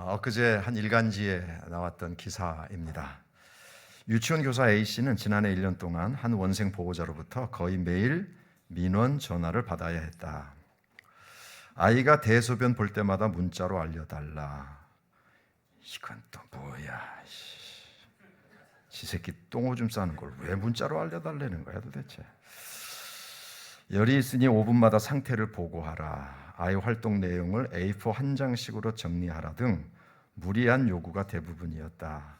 엊그제 한 일간지에 나왔던 기사입니다. 유치원 교사 A씨는 지난해 1년 동안 한 원생 보호자로부터 거의 매일 민원 전화를 받아야 했다. 아이가 대소변 볼 때마다 문자로 알려달라. 이건 또 뭐야? 지 새끼 똥오줌 싸는 걸 왜 문자로 알려달라는 거야 도대체? 열이 있으니 5분마다 상태를 보고하라. 아이 활동 내용을 A4 한 장씩으로 정리하라 등 무리한 요구가 대부분이었다.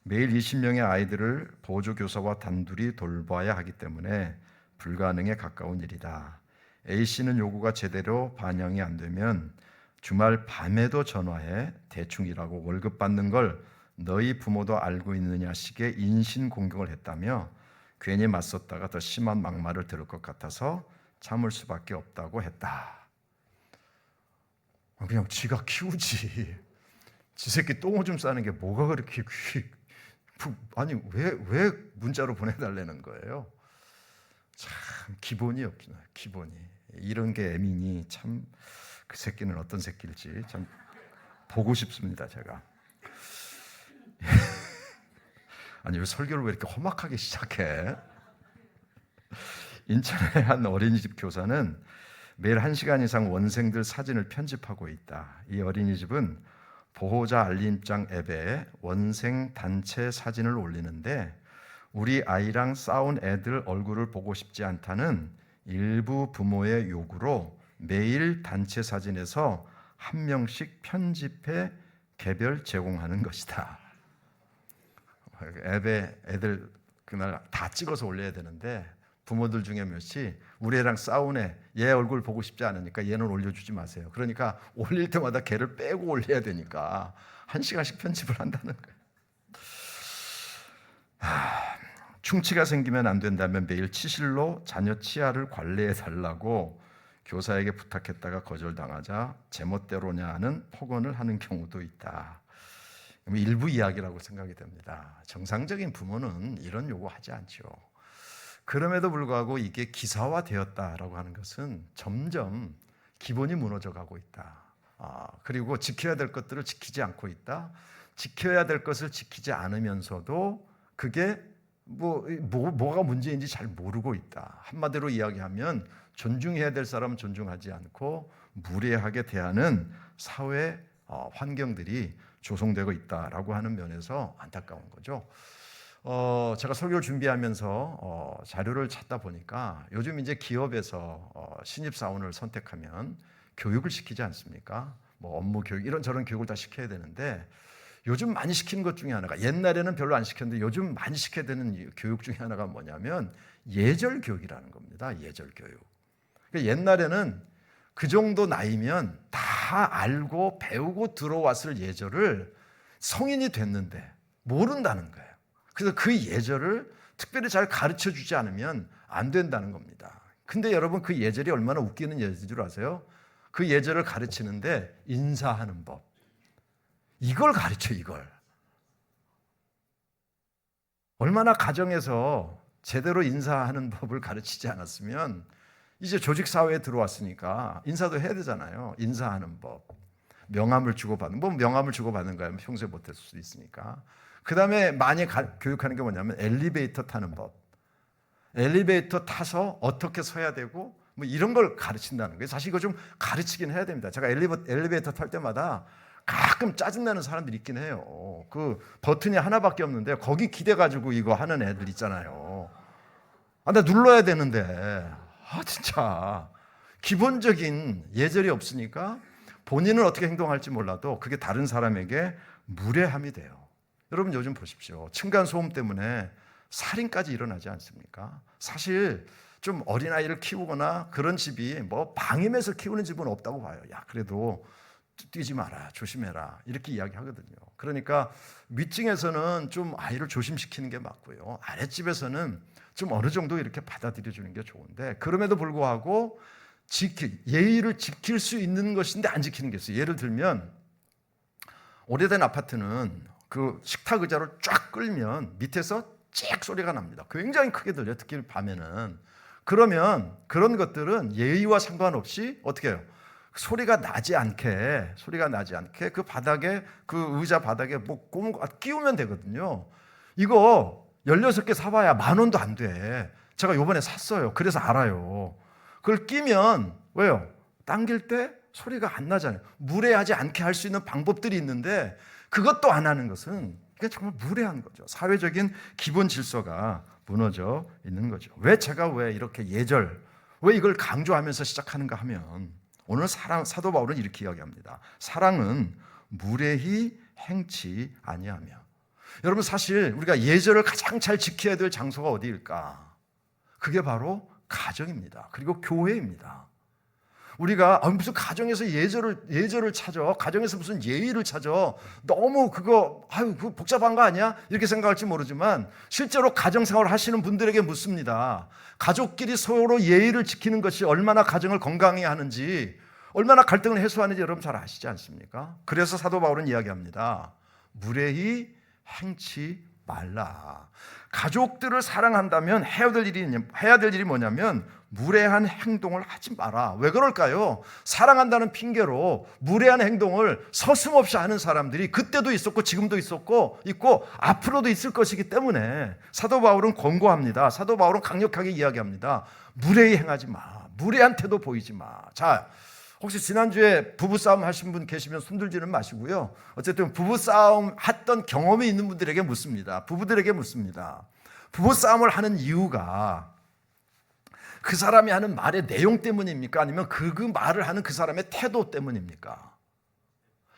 매일 20명의 아이들을 보조교사와 단둘이 돌봐야 하기 때문에 불가능에 가까운 일이다. A씨는 요구가 제대로 반영이 안 되면 주말 밤에도 전화해 대충 일하고 월급 받는 걸 너희 부모도 알고 있느냐 식의 인신공격을 했다며 괜히 맞섰다가 더 심한 막말을 들을 것 같아서 참을 수밖에 없다고 했다. 그냥 지가 키우지. 지 새끼 똥오줌 싸는 게 뭐가 그렇게 아니 왜 문자로 보내달라는 거예요? 참 기본이 없구나. 기본이 이런 게 애민이 참 그 새끼는 어떤 새끼일지 참 보고 싶습니다. 제가 아니 왜 설교를 왜 이렇게 험악하게 시작해? 인천의 한 어린이집 교사는 매일 1시간 이상 원생들 사진을 편집하고 있다. 이 어린이집은 보호자 알림장 앱에 원생 단체 사진을 올리는데 우리 아이랑 싸운 애들 얼굴을 보고 싶지 않다는 일부 부모의 요구로 매일 단체 사진에서 한 명씩 편집해 개별 제공하는 것이다. 앱에 애들 그날 다 찍어서 올려야 되는데 부모들 중에 몇이 우리 애랑 싸운 얘 얼굴 보고 싶지 않으니까 얘는 올려주지 마세요. 그러니까 올릴 때마다 걔를 빼고 올려야 되니까 1시간씩 편집을 한다는 거예요. 충치가 생기면 안 된다면 매일 치실로 자녀 치아를 관리해 달라고 교사에게 부탁했다가 거절당하자 제멋대로냐 하는 폭언을 하는 경우도 있다. 일부 이야기라고 생각이 됩니다. 정상적인 부모는 이런 요구하지 않죠. 그럼에도 불구하고 이게 기사화되었다라고 하는 것은 점점 기본이 무너져 가고 있다. 그리고 지켜야 될 것들을 지키지 않고 있다. 지켜야 될 것을 지키지 않으면서도 그게 뭐가 문제인지 잘 모르고 있다. 한마디로 이야기하면 존중해야 될 사람은 존중하지 않고 무례하게 대하는 사회 환경들이 조성되고 있다라고 하는 면에서 안타까운 거죠. 제가 설교를 준비하면서 자료를 찾다 보니까 요즘 이제 기업에서 신입사원을 선택하면 교육을 시키지 않습니까? 뭐 업무 교육 이런 교육을 다 시켜야 되는데 요즘 많이 시키는 것 중에 하나가 옛날에는 별로 안 시켰는데 요즘 많이 시켜야 되는 교육 중에 하나가 뭐냐면 예절 교육이라는 겁니다. 예절 교육. 그러니까 옛날에는 그 정도 나이면 다 알고 배우고 들어왔을 예절을 성인이 됐는데 모른다는 거예요. 그래서 그 예절을 특별히 잘 가르쳐 주지 않으면 안 된다는 겁니다. 근데 여러분 그 예절이 얼마나 웃기는 예절인 줄 아세요? 그 예절을 가르치는데 인사하는 법. 이걸 가르쳐 이걸. 얼마나 가정에서 제대로 인사하는 법을 가르치지 않았으면 이제 조직사회에 들어왔으니까 인사도 해야 되잖아요. 인사하는 법. 명함을 주고받는 명함을 주고받는 거야. 평소에 못했을 수도 있으니까. 그 다음에 많이 교육하는 게 뭐냐면 엘리베이터 타는 법. 엘리베이터 타서 어떻게 서야 되고 뭐 이런 걸 가르친다는 거예요. 사실 이거 좀 가르치긴 해야 됩니다. 제가 엘리베이터 탈 때마다 가끔 짜증나는 사람들이 있긴 해요. 그 버튼이 하나밖에 없는데 거기 기대가지고 이거 하는 애들 있잖아요. 나 눌러야 되는데 진짜 기본적인 예절이 없으니까 본인은 어떻게 행동할지 몰라도 그게 다른 사람에게 무례함이 돼요. 여러분 요즘 보십시오. 층간소음 때문에 살인까지 일어나지 않습니까? 사실 좀 어린아이를 키우거나 그런 집이 뭐 방임해서 키우는 집은 없다고 봐요. 야 그래도 뛰지 마라, 조심해라 이렇게 이야기하거든요. 그러니까 윗층에서는 좀 아이를 조심시키는 게 맞고요. 아랫집에서는 좀 어느 정도 이렇게 받아들여주는 게 좋은데 그럼에도 불구하고 예의를 지킬 수 있는 것인데 안 지키는 게 있어요. 예를 들면 오래된 아파트는 그 식탁 의자를 쫙 끌면 밑에서 짹 소리가 납니다. 굉장히 크게 들려요. 특히 밤에는. 그러면 그런 것들은 예의와 상관없이 어떻게 해요? 소리가 나지 않게 그 바닥에, 그 의자 바닥에 뭐 끼우면 되거든요. 이거 16개 사봐야 10,000원도 안 돼. 제가 요번에 샀어요. 그래서 알아요. 그걸 끼면 왜요? 당길 때 소리가 안 나잖아요. 무례하지 않게 할 수 있는 방법들이 있는데 그것도 안 하는 것은 이게 정말 무례한 거죠. 사회적인 기본 질서가 무너져 있는 거죠. 왜 이렇게 왜 이걸 강조하면서 시작하는가 하면 오늘 사도 바울은 이렇게 이야기합니다. 사랑은 무례히 행치 아니하며. 여러분, 사실 우리가 예절을 가장 잘 지켜야 될 장소가 어디일까? 그게 바로 가정입니다. 그리고 교회입니다. 우리가 무슨 가정에서 예절을 찾아, 가정에서 무슨 예의를 찾아, 너무 그거 복잡한 거 아니야? 이렇게 생각할지 모르지만 실제로 가정생활 하시는 분들에게 묻습니다. 가족끼리 서로 예의를 지키는 것이 얼마나 가정을 건강히 하는지, 얼마나 갈등을 해소하는지 여러분 잘 아시지 않습니까? 그래서 사도 바울은 이야기합니다. 무례히 행치 말라. 가족들을 사랑한다면 해야 될 일이 뭐냐면 무례한 행동을 하지 마라. 왜 그럴까요? 사랑한다는 핑계로 무례한 행동을 서슴없이 하는 사람들이 그때도 있었고 지금도 있고 앞으로도 있을 것이기 때문에 사도 바울은 권고합니다. 사도 바울은 강력하게 이야기합니다. 무례히 행하지 마. 무례한 태도 보이지 마. 자, 혹시 지난주에 부부싸움 하신 분 계시면 손들지는 마시고요. 어쨌든 부부싸움 했던 경험이 있는 분들에게 묻습니다. 부부들에게 묻습니다. 부부싸움을 하는 이유가 그 사람이 하는 말의 내용 때문입니까? 아니면 그 말을 하는 그 사람의 태도 때문입니까?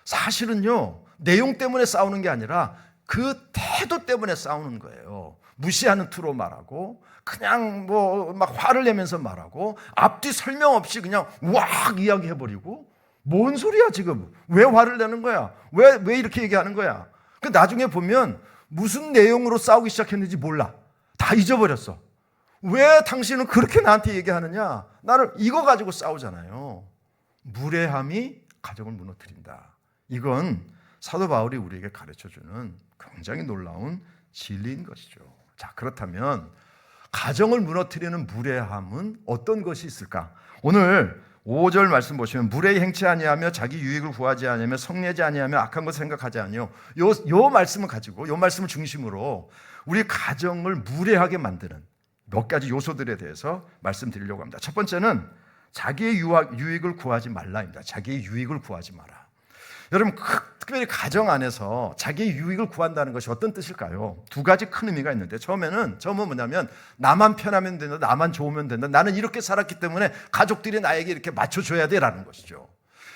사실은요, 내용 때문에 싸우는 게 아니라 그 태도 때문에 싸우는 거예요. 무시하는 투로 말하고, 그냥 막 화를 내면서 말하고, 앞뒤 설명 없이 그냥 왁 이야기해버리고, 뭔 소리야 지금? 왜 화를 내는 거야? 왜 이렇게 얘기하는 거야? 그 나중에 보면 무슨 내용으로 싸우기 시작했는지 몰라. 다 잊어버렸어. 왜 당신은 그렇게 나한테 얘기하느냐? 나를 이거 가지고 싸우잖아요. 무례함이 가정을 무너뜨린다. 이건 사도 바울이 우리에게 가르쳐주는 굉장히 놀라운 진리인 것이죠. 자, 그렇다면 가정을 무너뜨리는 무례함은 어떤 것이 있을까? 오늘 5절 말씀 보시면 무례히 행치 아니하며 자기 유익을 구하지 아니하며 성내지 아니하며 악한 것을 생각하지 아니요. 요 말씀을 가지고, 요 말씀을 중심으로 우리 가정을 무례하게 만드는 몇 가지 요소들에 대해서 말씀드리려고 합니다. 첫 번째는 자기의 유익을 구하지 말라입니다. 자기의 유익을 구하지 마라. 여러분, 특별히 가정 안에서 자기의 유익을 구한다는 것이 어떤 뜻일까요? 두 가지 큰 의미가 있는데, 처음은 뭐냐면 나만 편하면 된다, 나만 좋으면 된다, 나는 이렇게 살았기 때문에 가족들이 나에게 이렇게 맞춰줘야 돼라는 것이죠.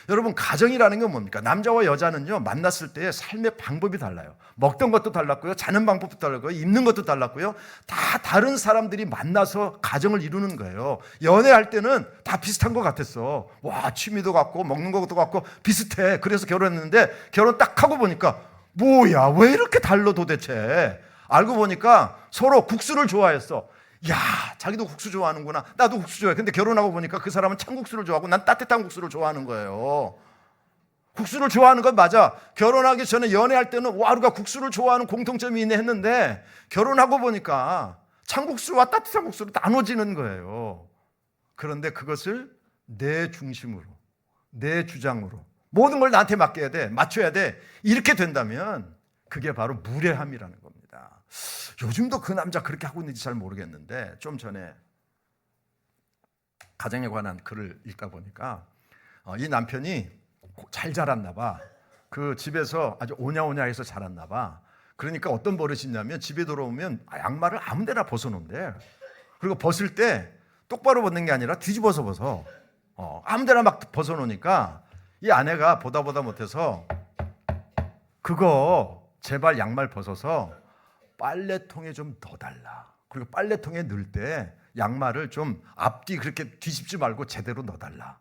여러분, 가정이라는 건 뭡니까? 남자와 여자는요, 만났을 때 삶의 방법이 달라요. 먹던 것도 달랐고요, 자는 방법도 달랐고요, 입는 것도 달랐고요, 다 다른 사람들이 만나서 가정을 이루는 거예요. 연애할 때는 다 비슷한 것 같았어. 와, 취미도 같고 먹는 것도 같고 비슷해. 그래서 결혼했는데 결혼 딱 하고 보니까 뭐야, 왜 이렇게 달라 도대체? 알고 보니까 서로 국수를 좋아했어. 야, 자기도 국수 좋아하는구나. 나도 국수 좋아해. 근데 결혼하고 보니까 그 사람은 찬국수를 좋아하고 난 따뜻한 국수를 좋아하는 거예요. 국수를 좋아하는 건 맞아. 결혼하기 전에 연애할 때는 와, 우리가 국수를 좋아하는 공통점이 있네 했는데 결혼하고 보니까 찬국수와 따뜻한 국수로 나눠지는 거예요. 그런데 그것을 내 중심으로, 내 주장으로 모든 걸 나한테 맡겨야 돼, 맞춰야 돼. 이렇게 된다면 그게 바로 무례함이라는 겁니다. 요즘도 그 남자 그렇게 하고 있는지 잘 모르겠는데, 좀 전에 가정에 관한 글을 읽다 보니까 이 남편이 잘 자랐나 봐. 그 집에서 아주 오냐오냐해서 자랐나 봐. 그러니까 어떤 버릇이 있냐면 집에 들어오면 양말을 아무 데나 벗어놓는데, 그리고 벗을 때 똑바로 벗는 게 아니라 뒤집어서 벗어. 아무 데나 막 벗어놓으니까 이 아내가 보다 못해서 그거 제발 양말 벗어서 빨래통에 좀 넣어달라. 그리고 빨래통에 넣을 때 양말을 좀 앞뒤 그렇게 뒤집지 말고 제대로 넣어달라.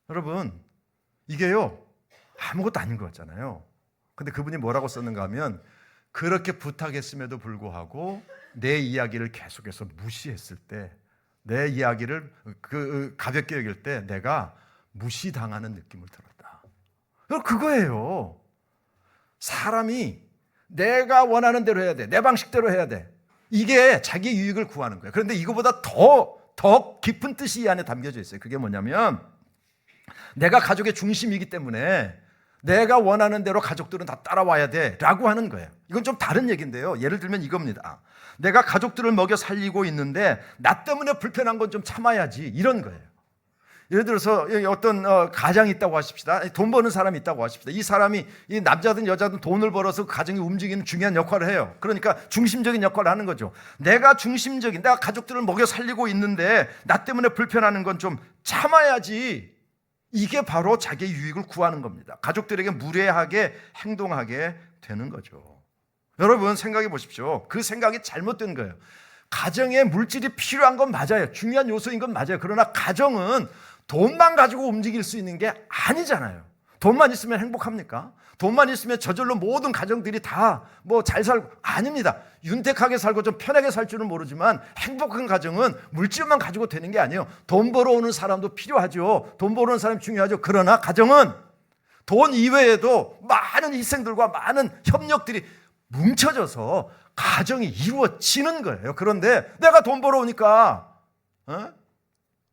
여러분, 이게요 아무것도 아닌 것 같잖아요. 근데 그분이 뭐라고 썼는가 하면, 그렇게 부탁했음에도 불구하고 내 이야기를 계속해서 무시했을 때, 내 이야기를 가볍게 여길 때 내가 무시당하는 느낌을 들었다. 그거예요. 사람이 내가 원하는 대로 해야 돼. 내 방식대로 해야 돼. 이게 자기 유익을 구하는 거예요. 그런데 이거보다 더 깊은 뜻이 이 안에 담겨져 있어요. 그게 뭐냐면 내가 가족의 중심이기 때문에 내가 원하는 대로 가족들은 다 따라와야 돼 라고 하는 거예요. 이건 좀 다른 얘기인데요. 예를 들면 이겁니다. 내가 가족들을 먹여 살리고 있는데 나 때문에 불편한 건 좀 참아야지, 이런 거예요. 예를 들어서 어떤 가장이 있다고 하십시다. 돈 버는 사람이 있다고 하십시다. 이 사람이, 이 남자든 여자든 돈을 벌어서 가정이 움직이는 중요한 역할을 해요. 그러니까 중심적인 역할을 하는 거죠. 내가 가족들을 먹여 살리고 있는데 나 때문에 불편하는 건 좀 참아야지. 이게 바로 자기의 유익을 구하는 겁니다. 가족들에게 무례하게 행동하게 되는 거죠. 여러분 생각해 보십시오. 그 생각이 잘못된 거예요. 가정에 물질이 필요한 건 맞아요. 중요한 요소인 건 맞아요. 그러나 가정은 돈만 가지고 움직일 수 있는 게 아니잖아요. 돈만 있으면 행복합니까? 돈만 있으면 저절로 모든 가정들이 다 뭐 잘 살고, 아닙니다. 윤택하게 살고 좀 편하게 살 줄은 모르지만 행복한 가정은 물질만 가지고 되는 게 아니에요. 돈 벌어오는 사람도 필요하죠. 돈 벌어오는 사람이 중요하죠. 그러나 가정은 돈 이외에도 많은 희생들과 많은 협력들이 뭉쳐져서 가정이 이루어지는 거예요. 그런데 내가 돈 벌어오니까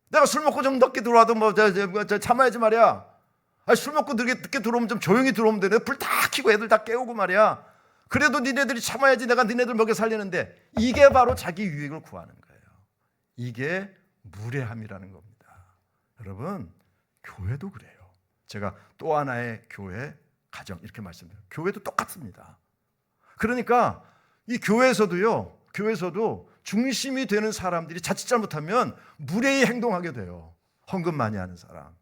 내가 술 먹고 좀 늦게 들어와도 참아야지 말이야. 아니, 술 먹고 늦게 들어오면 좀 조용히 들어오면 돼. 불 다 켜고 애들 다 깨우고 말이야. 그래도 니네들이 참아야지 내가 니네들 먹여 살리는데, 이게 바로 자기 유익을 구하는 거예요. 이게 무례함이라는 겁니다. 여러분, 교회도 그래요. 제가 또 하나의 교회, 가정 이렇게 말씀드려요. 교회도 똑같습니다. 그러니까 이 교회에서도 중심이 되는 사람들이 자칫 잘못하면 무례히 행동하게 돼요. 헌금 많이 하는 사람,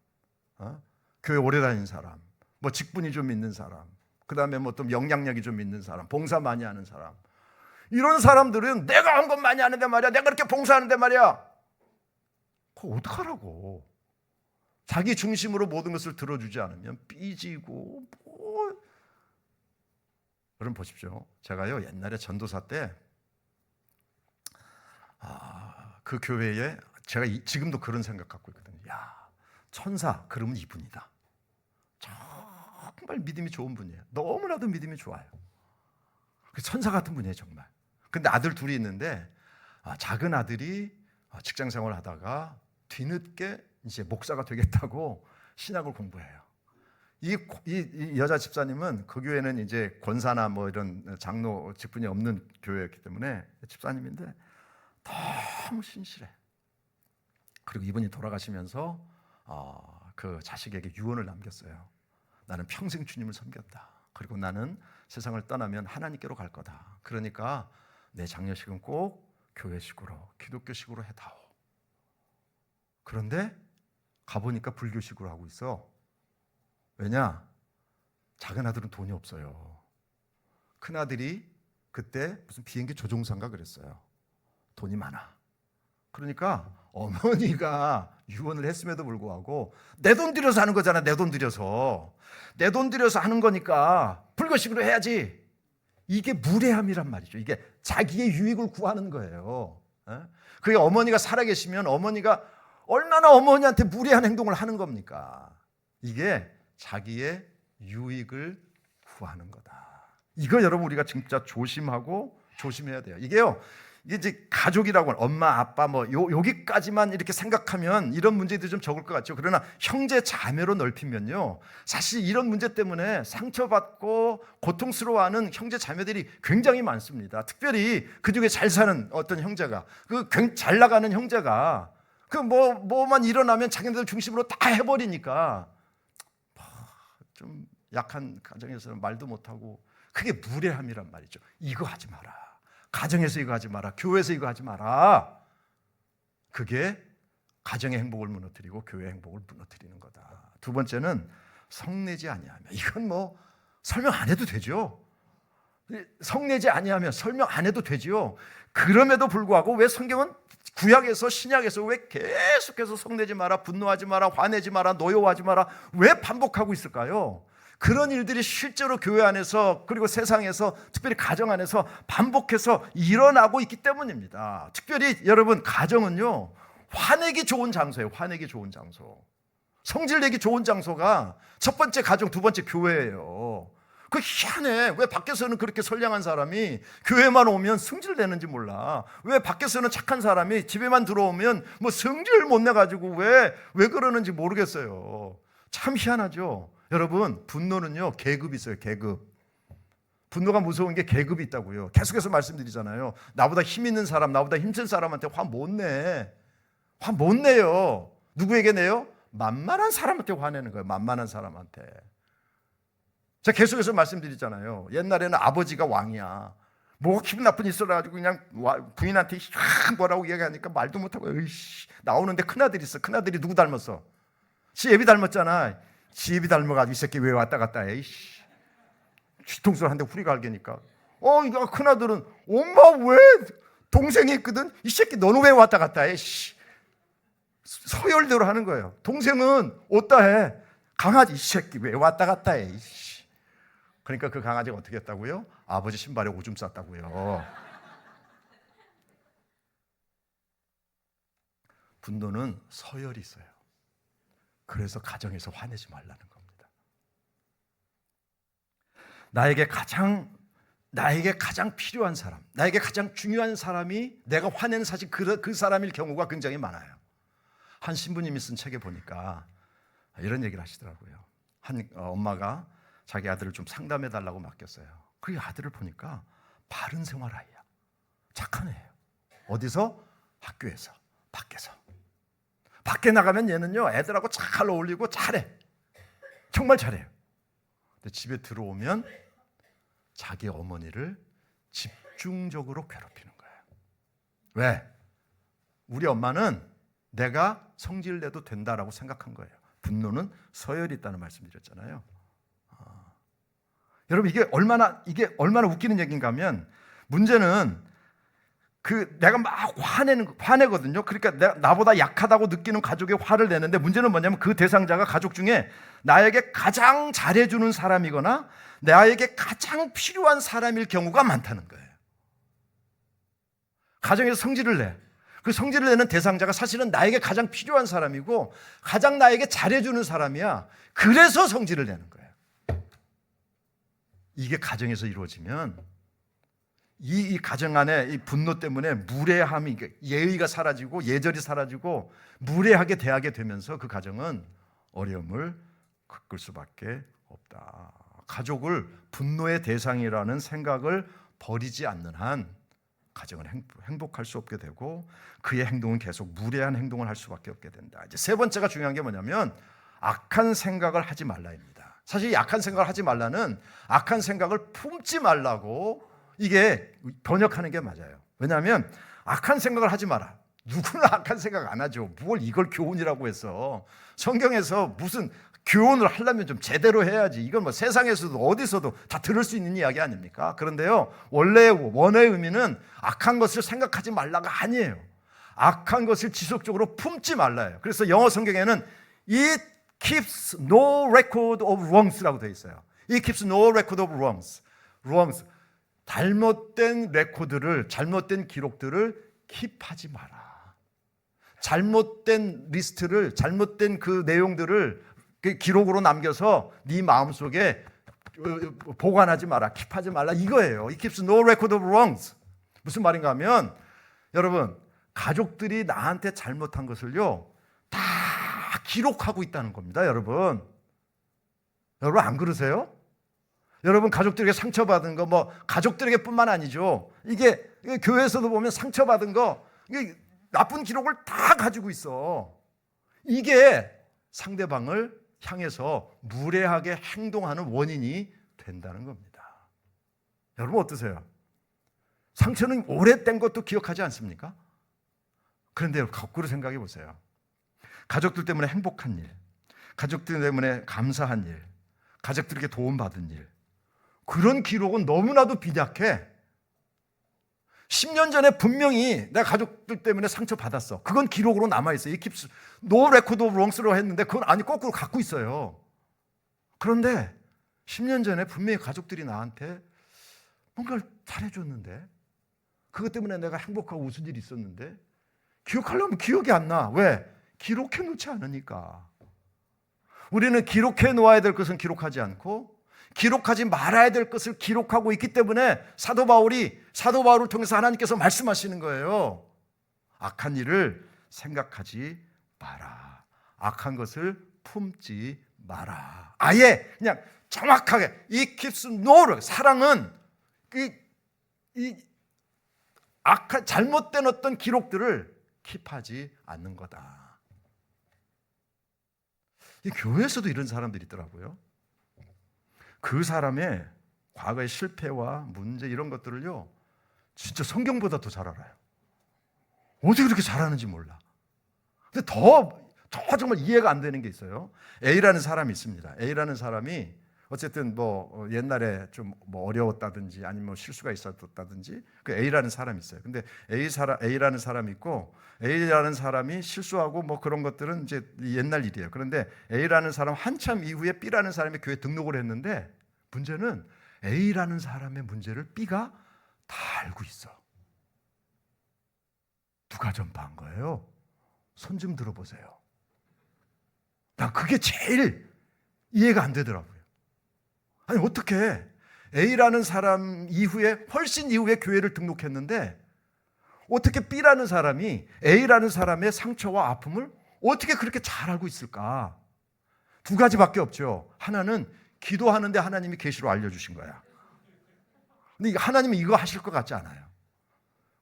교회 오래 다니는 사람, 뭐 직분이 좀 있는 사람, 그 다음에 뭐 또 영향력이 좀 있는 사람, 봉사 많이 하는 사람, 이런 사람들은 내가 헌금 많이 하는데 말이야, 내가 그렇게 봉사하는데 말이야, 그거 어떡하라고. 자기 중심으로 모든 것을 들어주지 않으면 삐지고 뭐. 여러분 보십시오. 제가요 옛날에 전도사 때 그 교회에 제가 지금도 그런 생각 갖고 있거든요. 야, 천사 그러면 이분이다. 정말 믿음이 좋은 분이에요. 너무나도 믿음이 좋아요. 천사 같은 분이에요 정말. 근데 아들 둘이 있는데 작은 아들이 직장 생활을 하다가 뒤늦게 이제 목사가 되겠다고 신학을 공부해요. 이 여자 집사님은 그 교회는 이제 권사나 뭐 이런 장로 직분이 없는 교회였기 때문에 집사님인데 너무 신실해. 그리고 이분이 돌아가시면서 그 자식에게 유언을 남겼어요. 나는 평생 주님을 섬겼다. 그리고 나는 세상을 떠나면 하나님께로 갈 거다. 그러니까 내 장례식은 꼭 교회식으로, 기독교식으로 해다오. 그런데 가보니까 불교식으로 하고 있어. 왜냐? 작은 아들은 돈이 없어요. 큰 아들이 그때 무슨 비행기 조종사인가 그랬어요. 돈이 많아. 그러니까 어머니가 유언을 했음에도 불구하고 내 돈 들여서 하는 거잖아. 내 돈 들여서 하는 거니까 불교식으로 해야지. 이게 무례함이란 말이죠. 이게 자기의 유익을 구하는 거예요. 그게 어머니가 살아계시면 어머니가 얼마나 어머니한테 무례한 행동을 하는 겁니까? 이게 자기의 유익을 구하는 거다. 이거 여러분 우리가 진짜 조심하고 조심해야 돼요. 이게 이제 가족이라고 하는 엄마, 아빠 뭐 여기까지만 이렇게 생각하면 이런 문제들이 좀 적을 것 같죠. 그러나 형제, 자매로 넓히면요, 사실 이런 문제 때문에 상처받고 고통스러워하는 형제, 자매들이 굉장히 많습니다. 특별히 그 중에 잘 사는 어떤 형제가, 잘 나가는 형제가 뭐만 일어나면 자기네들 중심으로 다 해버리니까 좀 약한 가정에서는 말도 못하고, 그게 무례함이란 말이죠. 이거 하지 마라. 가정에서 이거 하지 마라. 교회에서 이거 하지 마라. 그게 가정의 행복을 무너뜨리고 교회의 행복을 무너뜨리는 거다. 두 번째는 성내지 아니하며. 이건 뭐 설명 안 해도 되죠. 성내지 아니하며 설명 안 해도 되죠. 그럼에도 불구하고 왜 성경은 구약에서 신약에서 왜 계속해서 성내지 마라, 분노하지 마라, 화내지 마라, 노여워하지 마라 왜 반복하고 있을까요? 그런 일들이 실제로 교회 안에서 그리고 세상에서 특별히 가정 안에서 반복해서 일어나고 있기 때문입니다. 특별히 여러분 가정은요, 화내기 좋은 장소예요. 화내기 좋은 장소. 성질내기 좋은 장소가 첫 번째 가정, 두 번째 교회예요. 그 희한해. 왜 밖에서는 그렇게 선량한 사람이 교회만 오면 승질내는지 몰라. 왜 밖에서는 착한 사람이 집에만 들어오면 뭐 성질 못 내가지고 왜 그러는지 모르겠어요. 참 희한하죠. 여러분, 분노는요 계급이 있어요. 계급. 분노가 무서운 게 계급이 있다고요. 계속해서 말씀드리잖아요. 나보다 힘 있는 사람, 나보다 힘센 사람한테 화 못 내. 화 못 내요. 누구에게 내요? 만만한 사람한테 화내는 거예요. 만만한 사람한테. 제가 계속해서 말씀드리잖아요. 옛날에는 아버지가 왕이야. 뭐 기분 나쁜 일 있어가지고 그냥 부인한테 뭐라고 이야기하니까 말도 못하고 으이씨 나오는데 큰아들이 있어. 큰아들이 누구 닮았어? 지 애비 닮았잖아. 지 애비 닮아가지고 이 새끼 왜 왔다 갔다 해. 뒤통수를 한 대 후리가 알게니까. 이거 큰아들은 엄마 왜 동생이 있거든. 이 새끼 너는 왜 왔다 갔다 해. 서열대로 하는 거예요. 동생은 어따 해. 강아지 이 새끼 왜 왔다 갔다 해. 그러니까 그 강아지가 어떻게 했다고요? 아버지 신발에 오줌 쌌다고요. 분노는 서열이 있어요. 그래서 가정에서 화내지 말라는 겁니다. 나에게 가장 필요한 사람, 나에게 가장 중요한 사람이 내가 화내는 사실 그 사람일 경우가 굉장히 많아요. 한 신부님이 쓴 책에 보니까 이런 얘기를 하시더라고요. 한 엄마가 자기 아들을 좀 상담해 달라고 맡겼어요. 그 아들을 보니까 바른 생활 아이야. 착한 애예요. 어디서? 학교에서, 밖에서. 밖에 나가면 얘는요 애들하고 잘 어울리고 잘해. 정말 잘해요. 근데 집에 들어오면 자기 어머니를 집중적으로 괴롭히는 거예요. 왜? 우리 엄마는 내가 성질 내도 된다라고 생각한 거예요. 분노는 서열이 있다는 말씀드렸잖아요. 여러분 이게 얼마나 웃기는 얘기인가 하면 문제는 내가 막 화내거든요. 그러니까 나보다 약하다고 느끼는 가족의 화를 내는데 문제는 뭐냐면 그 대상자가 가족 중에 나에게 가장 잘해주는 사람이거나 나에게 가장 필요한 사람일 경우가 많다는 거예요. 가정에서 성질을 내. 그 성질을 내는 대상자가 사실은 나에게 가장 필요한 사람이고 가장 나에게 잘해주는 사람이야. 그래서 성질을 내는 거예요. 이게 가정에서 이루어지면 이 가정 안에 이 분노 때문에 무례함이, 예의가 사라지고 예절이 사라지고 무례하게 대하게 되면서 그 가정은 어려움을 겪을 수밖에 없다. 가족을 분노의 대상이라는 생각을 버리지 않는 한 가정은 행복할 수 없게 되고 그의 행동은 계속 무례한 행동을 할 수밖에 없게 된다. 이제 세 번째가 중요한 게 뭐냐면 악한 생각을 하지 말라입니다. 사실 이 악한 생각을 하지 말라는 악한 생각을 품지 말라고 이게 번역하는 게 맞아요. 왜냐하면 악한 생각을 하지 마라. 누구나 악한 생각 안 하죠. 뭘 이걸 교훈이라고 해서. 성경에서 무슨 교훈을 하려면 좀 제대로 해야지. 이건 뭐 세상에서도 어디서도 다 들을 수 있는 이야기 아닙니까? 그런데요, 원의 의미는 악한 것을 생각하지 말라가 아니에요. 악한 것을 지속적으로 품지 말라요. 그래서 영어 성경에는 It keeps no record of wrongs라고 되어 있어요. It keeps no record of wrongs. 잘못된 레코드를, 잘못된 기록들을 킵하지 마라. 잘못된 리스트를, 잘못된 그 내용들을 기록으로 남겨서 네 마음속에 보관하지 마라. 킵하지 말라. 이거예요. It keeps no record of wrongs. 무슨 말인가 하면 여러분, 가족들이 나한테 잘못한 것을요 다 기록하고 있다는 겁니다. 여러분 안 그러세요? 여러분 가족들에게 상처받은 거 뭐 가족들에게 뿐만 아니죠. 이게 교회에서도 보면 상처받은 거 이게 나쁜 기록을 다 가지고 있어. 이게 상대방을 향해서 무례하게 행동하는 원인이 된다는 겁니다. 여러분 어떠세요? 상처는 오래된 것도 기억하지 않습니까? 그런데 거꾸로 생각해 보세요. 가족들 때문에 행복한 일, 가족들 때문에 감사한 일, 가족들에게 도움받은 일, 그런 기록은 너무나도 빈약해. 10년 전에 분명히 내가 가족들 때문에 상처받았어. 그건 기록으로 남아있어요. It keeps no record of wrongs로 했는데 그건 아니 거꾸로 갖고 있어요. 그런데 10년 전에 분명히 가족들이 나한테 뭔가를 잘해줬는데 그것 때문에 내가 행복하고 웃은 일이 있었는데 기억하려면 기억이 안 나. 왜? 기록해 놓지 않으니까. 우리는 기록해 놓아야 될 것은 기록하지 않고 기록하지 말아야 될 것을 기록하고 있기 때문에 사도 바울을 통해서 하나님께서 말씀하시는 거예요. 악한 일을 생각하지 마라. 악한 것을 품지 마라. 아예 그냥 정확하게 It keeps no. 사랑은 이 악한 잘못된 어떤 기록들을 킵하지 않는 거다. 이 교회에서도 이런 사람들이 있더라고요. 그 사람의 과거의 실패와 문제 이런 것들을요, 진짜 성경보다 더 잘 알아요. 어떻게 그렇게 잘하는지 몰라. 근데 더 정말 이해가 안 되는 게 있어요. A라는 사람이 있습니다. A라는 사람이 어쨌든 뭐 옛날에 좀 뭐 어려웠다든지 아니면 뭐 실수가 있었다든지 그 A라는 사람이 있어요. 근데 A라는 사람이 있고 A라는 사람이 실수하고 뭐 그런 것들은 이제 옛날 일이에요. 그런데 A라는 사람 한참 이후에 B라는 사람이 교회에 등록을 했는데 문제는 A라는 사람의 문제를 B가 다 알고 있어. 누가 전파한 거예요? 손 좀 들어보세요. 난 그게 제일 이해가 안 되더라고요. 아니 어떻게 A라는 사람 이후에 훨씬 이후에 교회를 등록했는데 어떻게 B라는 사람이 A라는 사람의 상처와 아픔을 어떻게 그렇게 잘 알고 있을까? 두 가지밖에 없죠. 하나는 기도하는데 하나님이 계시로 알려주신 거야. 근데 하나님은 이거 하실 것 같지 않아요.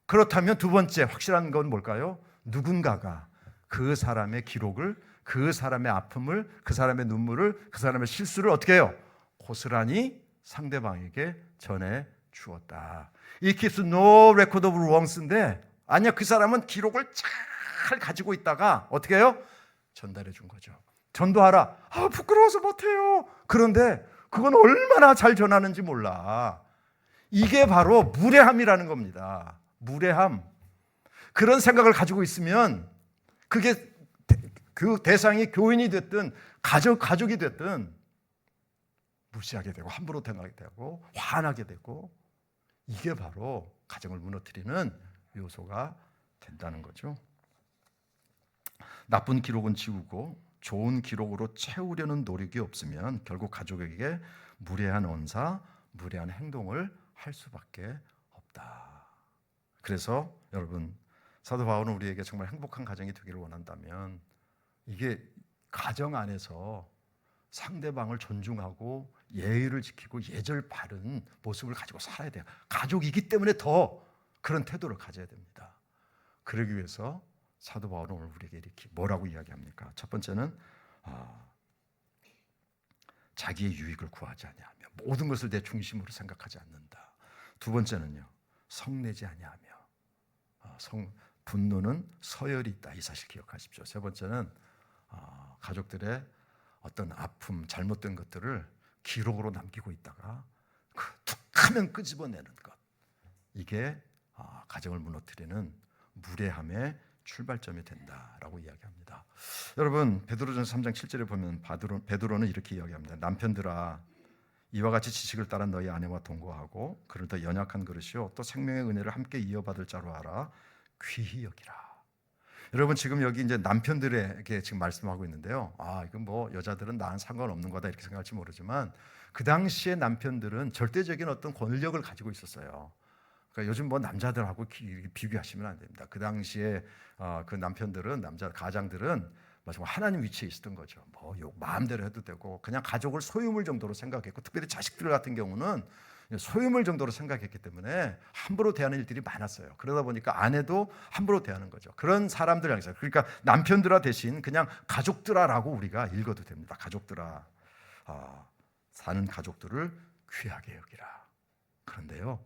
그렇다면 두 번째 확실한 건 뭘까요? 누군가가 그 사람의 기록을, 그 사람의 아픔을, 그 사람의 눈물을, 그 사람의 실수를 어떻게 해요? 고스란히 상대방에게 전해 주었다. It keeps no record of wrongs인데 아니야, 그 사람은 기록을 잘 가지고 있다가 어떻게 해요? 전달해 준 거죠. 전도하라. 부끄러워서 못해요. 그런데 그건 얼마나 잘 전하는지 몰라. 이게 바로 무례함이라는 겁니다. 무례함. 그런 생각을 가지고 있으면 그게 그 대상이 교인이 됐든 가족이 됐든 무시하게 되고 함부로 생각하게 되고 화나게 되고 이게 바로 가정을 무너뜨리는 요소가 된다는 거죠. 나쁜 기록은 지우고 좋은 기록으로 채우려는 노력이 없으면 결국 가족에게 무례한 언사, 무례한 행동을 할 수밖에 없다. 그래서 여러분, 사도 바울은 우리에게 정말 행복한 가정이 되기를 원한다면 이게 가정 안에서 상대방을 존중하고 예의를 지키고 예절 바른 모습을 가지고 살아야 돼요. 가족이기 때문에 더 그런 태도를 가져야 됩니다. 그러기 위해서 사도 바울은 오늘 우리에게 이렇게 뭐라고 이야기합니까? 첫 번째는 자기의 유익을 구하지 아니하며 모든 것을 내 중심으로 생각하지 않는다. 두 번째는요, 성내지 아니하며 분노는 서열이 있다. 이 사실 기억하십시오. 세 번째는 가족들의 어떤 아픔, 잘못된 것들을 기록으로 남기고 있다가 툭하면 끄집어내는 것. 이게 가정을 무너뜨리는 무례함의 출발점이 된다라고 이야기합니다. 여러분, 베드로전서 3장 7절에 보면 베드로는 이렇게 이야기합니다. 남편들아, 이와 같이 지식을 따라 너희 아내와 동거하고 그를 더 연약한 그릇이요 또 생명의 은혜를 함께 이어받을 자로 알아 귀히 여기라. 여러분, 지금 여기 이제 남편들에게 지금 말씀하고 있는데요. 이건 뭐 여자들은 나랑 상관없는 거다 이렇게 생각할지 모르지만 그 당시에 남편들은 절대적인 어떤 권력을 가지고 있었어요. 그러니까 요즘 뭐 남자들하고 비교하시면 안 됩니다. 그 당시에 그 남편들은 가장들은 정말 하나님 위치에 있었던 거죠. 뭐 마음대로 해도 되고 그냥 가족을 소유물 정도로 생각했고 특별히 자식들 같은 경우는 소유물 정도로 생각했기 때문에 함부로 대하는 일들이 많았어요. 그러다 보니까 아내도 함부로 대하는 거죠. 그런 사람들 향해서 그러니까 남편들아 대신 그냥 가족들아라고 우리가 읽어도 됩니다. 가족들아, 사는 가족들을 귀하게 여기라. 그런데요,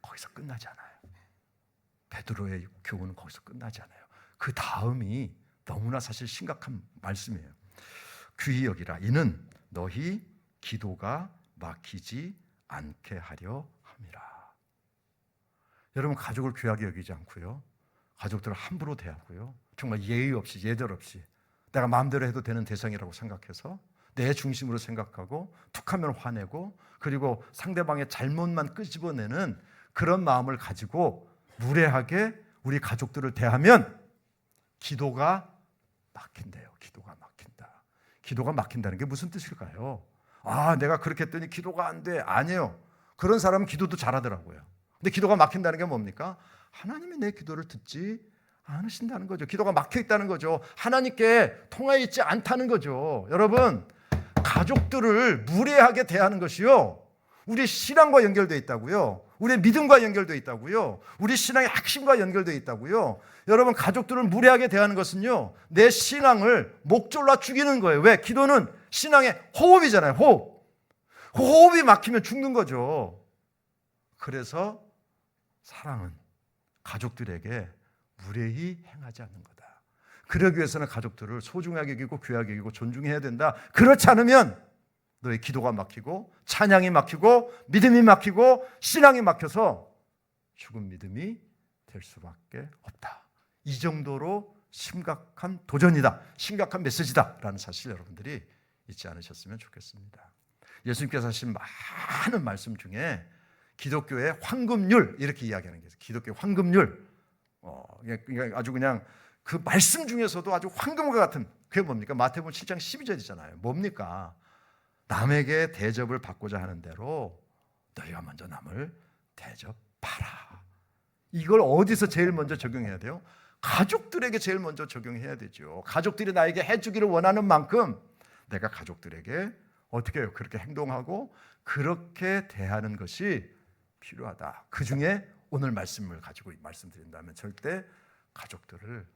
거기서 끝나지 않아요. 베드로의 교훈은 거기서 끝나지 않아요. 그 다음이 너무나 사실 심각한 말씀이에요. 귀히 여기라. 이는 너희 기도가 막히지 않게 하려 함이라. 여러분, 가족을 귀하게 여기지 않고요, 가족들을 함부로 대하고요, 정말 예의 없이 예절 없이 내가 마음대로 해도 되는 대상이라고 생각해서 내 중심으로 생각하고 툭하면 화내고 그리고 상대방의 잘못만 끄집어내는 그런 마음을 가지고 무례하게 우리 가족들을 대하면 기도가 막힌대요. 기도가 막힌다. 기도가 막힌다는 게 무슨 뜻일까요? 내가 그렇게 했더니 기도가 안 돼. 아니에요. 그런 사람은 기도도 잘하더라고요. 근데 기도가 막힌다는 게 뭡니까? 하나님이 내 기도를 듣지 않으신다는 거죠. 기도가 막혀 있다는 거죠. 하나님께 통해 있지 않다는 거죠. 여러분, 가족들을 무례하게 대하는 것이요, 우리 신앙과 연결되어 있다고요. 우리 믿음과 연결되어 있다고요. 우리 신앙의 핵심과 연결되어 있다고요. 여러분, 가족들을 무례하게 대하는 것은요, 내 신앙을 목졸라 죽이는 거예요. 왜? 기도는 신앙의 호흡이잖아요. 호흡이 막히면 죽는 거죠. 그래서 사랑은 가족들에게 무례히 행하지 않는 거다. 그러기 위해서는 가족들을 소중하게 여기고 귀하게 여기고 존중해야 된다. 그렇지 않으면 너의 기도가 막히고 찬양이 막히고 믿음이 막히고 신앙이 막혀서 죽은 믿음이 될 수밖에 없다. 이 정도로 심각한 도전이다, 심각한 메시지다 라는 사실 여러분들이 잊지 않으셨으면 좋겠습니다. 예수님께서 하신 많은 말씀 중에 기독교의 황금률, 이렇게 이야기하는 게 있어요. 기독교의 황금률, 아주 그냥 그 말씀 중에서도 아주 황금과 같은, 그게 뭡니까? 마태복음 7장 12절이잖아요. 뭡니까? 남에게 대접을 받고자 하는 대로 너희가 먼저 남을 대접하라. 이걸 어디서 제일 먼저 적용해야 돼요? 가족들에게 제일 먼저 적용해야 되죠. 가족들이 나에게 해주기를 원하는 만큼 내가 가족들에게 어떻게 해요? 그렇게 행동하고 그렇게 대하는 것이 필요하다. 그 중에 오늘 말씀을 가지고 말씀드린다면 절대 가족들을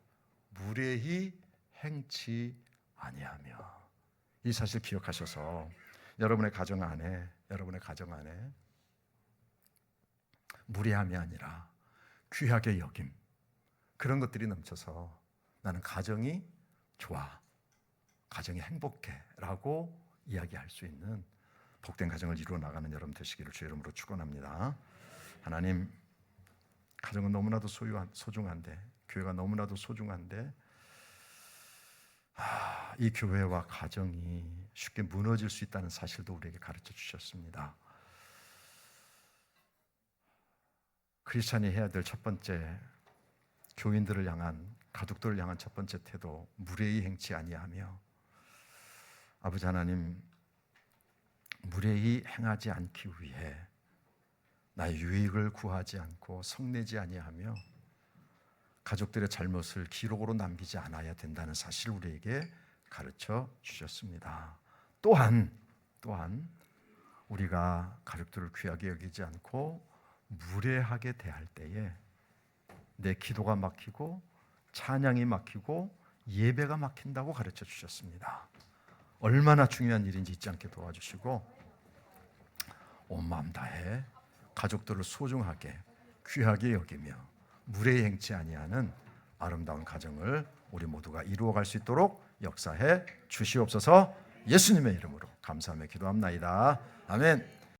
무례히 행치 아니하며, 이 사실 기억하셔서 여러분의 가정 안에 무례함이 아니라 귀하게 여김, 그런 것들이 넘쳐서 나는 가정이 좋아, 가정이 행복해 라고 이야기할 수 있는 복된 가정을 이루어 나가는 여러분 되시기를 주의 이름으로 축원합니다. 하나님, 가정은 너무나도 소중한데, 교회가 너무나도 소중한데, 이 교회와 가정이 쉽게 무너질 수 있다는 사실도 우리에게 가르쳐 주셨습니다. 크리스찬이 해야 될 첫 번째, 교인들을 향한, 가족들을 향한 첫 번째 태도, 무례히 행치 아니하며, 아버지 하나님, 무례히 행하지 않기 위해 나의 유익을 구하지 않고 성내지 아니하며 가족들의 잘못을 기록으로 남기지 않아야 된다는 사실을 우리에게 가르쳐 주셨습니다. 또한 우리가 가족들을 귀하게 여기지 않고 무례하게 대할 때에 내 기도가 막히고 찬양이 막히고 예배가 막힌다고 가르쳐 주셨습니다. 얼마나 중요한 일인지 잊지 않게 도와주시고 온 마음 다해 가족들을 소중하게 귀하게 여기며 무례히 행치 아니하는 아름다운 가정을 우리 모두가 이루어갈 수 있도록 역사해 주시옵소서. 예수님의 이름으로 감사하며 기도합나이다. 아멘.